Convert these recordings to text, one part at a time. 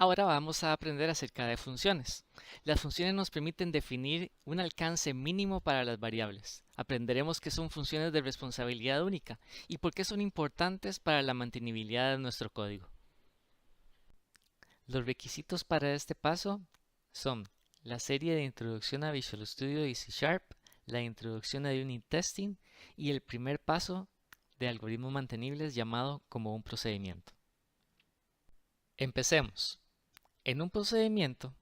Ahora vamos a aprender acerca de funciones. Las funciones nos permiten definir un alcance mínimo para las variables. Aprenderemos qué son funciones de responsabilidad única y por qué son importantes para la mantenibilidad de nuestro código. Los requisitos para este paso son la serie de introducción a Visual Studio y C Sharp, la introducción a Unit Testing y el primer paso de algoritmos mantenibles llamado como un procedimiento. Empecemos. En un procedimiento,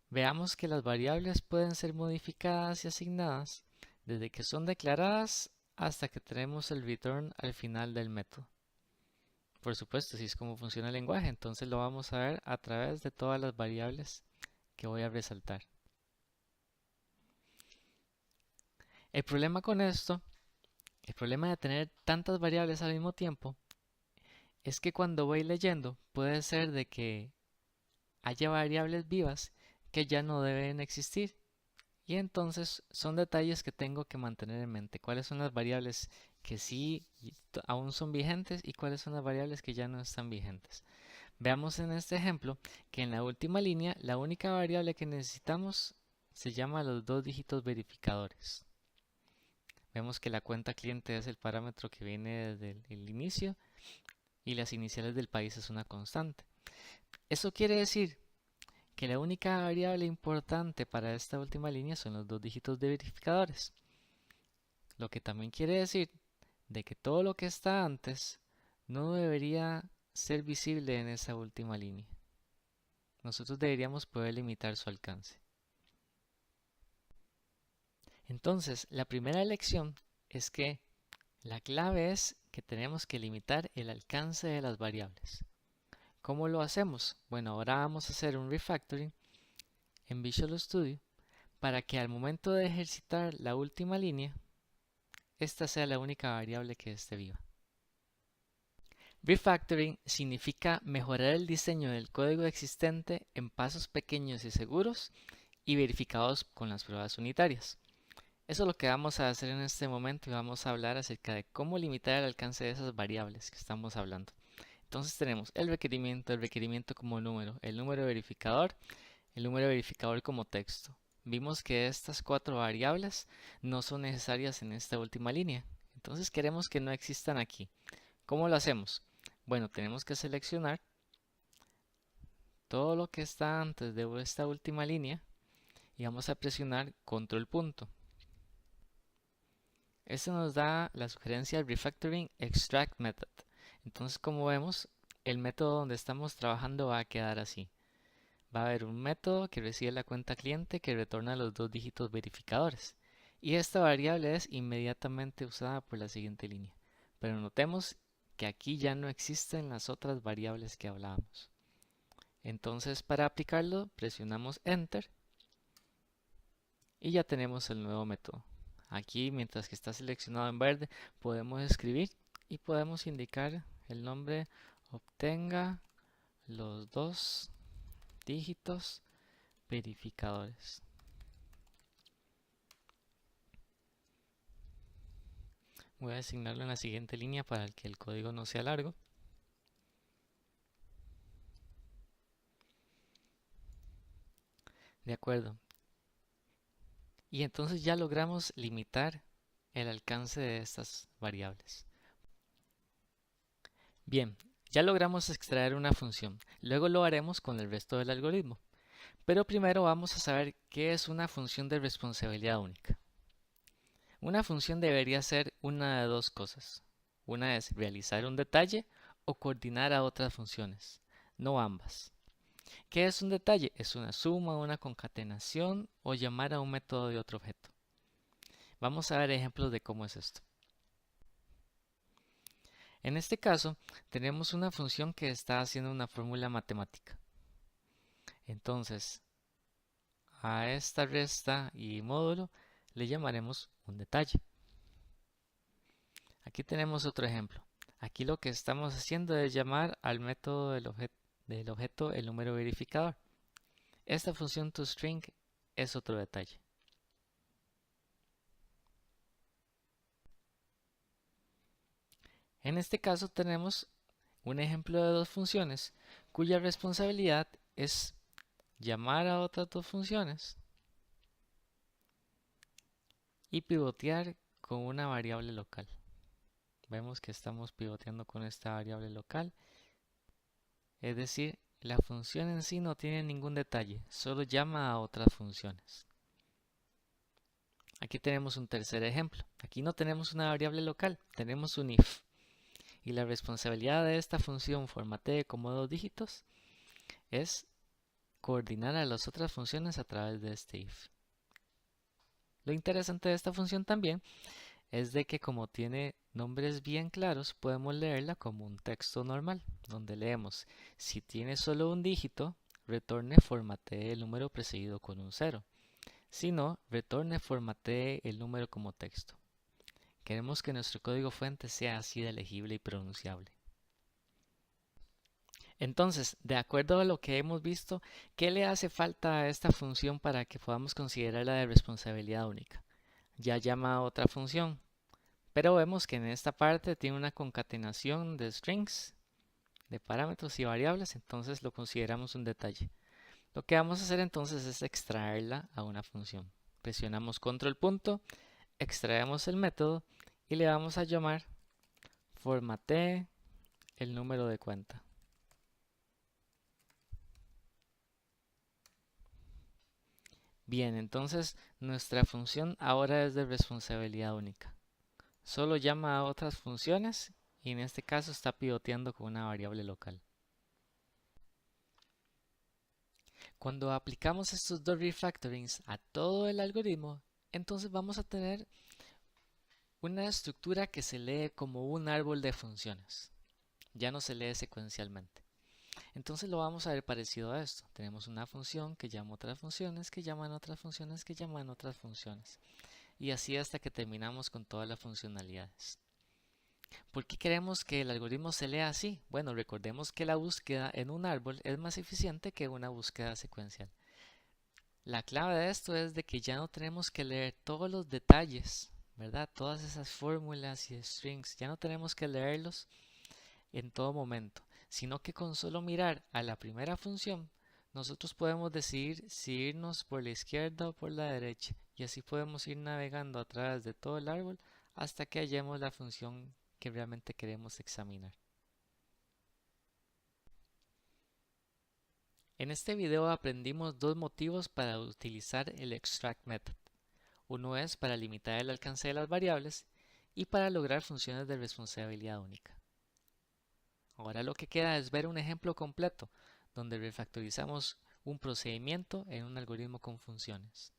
veamos que las variables pueden ser modificadas y asignadas desde que son declaradas hasta que tenemos el return al final del método. Por supuesto, si es como funciona el lenguaje, entonces lo vamos a ver a través de todas las variables que voy a resaltar. El problema con esto, el problema de tener tantas variables al mismo tiempo, es que cuando voy leyendo puede ser de que haya variables vivas que ya no deben existir. Y entonces son detalles que tengo que mantener en mente. ¿Cuáles son las variables que sí aún son vigentes y cuáles son las variables que ya no están vigentes? Veamos en este ejemplo que en la última línea la única variable que necesitamos se llama los dos dígitos verificadores. Vemos que la cuenta cliente es el parámetro que viene desde el inicio y las iniciales del país es una constante. Eso quiere decir que la única variable importante para esta última línea son los dos dígitos de verificadores. Lo que también quiere decir de que todo lo que está antes no debería ser visible en esa última línea. Nosotros deberíamos poder limitar su alcance. Entonces, la primera lección es que la clave es que tenemos que limitar el alcance de las variables. ¿Cómo lo hacemos? Bueno, ahora vamos a hacer un refactoring en Visual Studio para que al momento de ejercitar la última línea, esta sea la única variable que esté viva. Refactoring significa mejorar el diseño del código existente en pasos pequeños y seguros y verificados con las pruebas unitarias. Eso es lo que vamos a hacer en este momento y vamos a hablar acerca de cómo limitar el alcance de esas variables que estamos hablando. Entonces tenemos el requerimiento como número, el número verificador como texto. Vimos que estas cuatro variables no son necesarias en esta última línea. Entonces queremos que no existan aquí. ¿Cómo lo hacemos? Bueno, tenemos que seleccionar todo lo que está antes de esta última línea y vamos a presionar control punto. Esto nos da la sugerencia refactoring extract method. Entonces, como vemos, el método donde estamos trabajando va a quedar así. Va a haber un método que recibe la cuenta cliente que retorna los dos dígitos verificadores. Y esta variable es inmediatamente usada por la siguiente línea. Pero notemos que aquí ya no existen las otras variables que hablábamos. Entonces, para aplicarlo, presionamos Enter y ya tenemos el nuevo método. Aquí, mientras que está seleccionado en verde, podemos escribir y podemos indicar el nombre obtenga los dos dígitos verificadores. Voy a asignarlo en la siguiente línea para que el código no sea largo. De acuerdo. Y entonces ya logramos limitar el alcance de estas variables. Bien, ya logramos extraer una función. Luego lo haremos con el resto del algoritmo. Pero primero vamos a saber qué es una función de responsabilidad única. Una función debería ser una de dos cosas. Una es realizar un detalle o coordinar a otras funciones, no ambas. ¿Qué es un detalle? Es una suma, una concatenación o llamar a un método de otro objeto. Vamos a ver ejemplos de cómo es esto. En este caso, tenemos una función que está haciendo una fórmula matemática. Entonces, a esta resta y módulo le llamaremos un detalle. Aquí tenemos otro ejemplo. Aquí lo que estamos haciendo es llamar al método del objeto el número verificador. Esta función toString es otro detalle. En este caso tenemos un ejemplo de dos funciones cuya responsabilidad es llamar a otras dos funciones y pivotear con una variable local. Vemos que estamos pivoteando con esta variable local, es decir, la función en sí no tiene ningún detalle, solo llama a otras funciones. Aquí tenemos un tercer ejemplo. Aquí no tenemos una variable local, tenemos un if. Y la responsabilidad de esta función formatee como dos dígitos es coordinar a las otras funciones a través de este if. Lo interesante de esta función también es de que como tiene nombres bien claros, podemos leerla como un texto normal, donde leemos: si tiene solo un dígito, retorne formatee el número precedido con un 0. Si no, retorne formatee el número como texto. Queremos que nuestro código fuente sea así de legible y pronunciable. Entonces, de acuerdo a lo que hemos visto, ¿qué le hace falta a esta función para que podamos considerarla de responsabilidad única? Ya llama a otra función, pero vemos que en esta parte tiene una concatenación de strings, de parámetros y variables, entonces lo consideramos un detalle. Lo que vamos a hacer entonces es extraerla a una función. Presionamos control punto, extraemos el método y le vamos a llamar formatee el número de cuenta. Bien, entonces nuestra función ahora es de responsabilidad única. Solo llama a otras funciones y en este caso está pivoteando con una variable local. Cuando aplicamos estos dos refactorings a todo el algoritmo, entonces vamos a tener una estructura que se lee como un árbol de funciones. Ya no se lee secuencialmente. Entonces lo vamos a ver parecido a esto. Tenemos una función que llama otras funciones, que llaman otras funciones, que llaman otras funciones. Y así hasta que terminamos con todas las funcionalidades. ¿Por qué queremos que el algoritmo se lea así? Bueno, recordemos que la búsqueda en un árbol es más eficiente que una búsqueda secuencial. La clave de esto es de que ya no tenemos que leer todos los detalles, ¿verdad? Todas esas fórmulas y strings, ya no tenemos que leerlos en todo momento, sino que con solo mirar a la primera función, nosotros podemos decidir si irnos por la izquierda o por la derecha, y así podemos ir navegando a través de todo el árbol hasta que hallemos la función que realmente queremos examinar. En este video aprendimos dos motivos para utilizar el extract method. Uno es para limitar el alcance de las variables y para lograr funciones de responsabilidad única. Ahora lo que queda es ver un ejemplo completo donde refactorizamos un procedimiento en un algoritmo con funciones.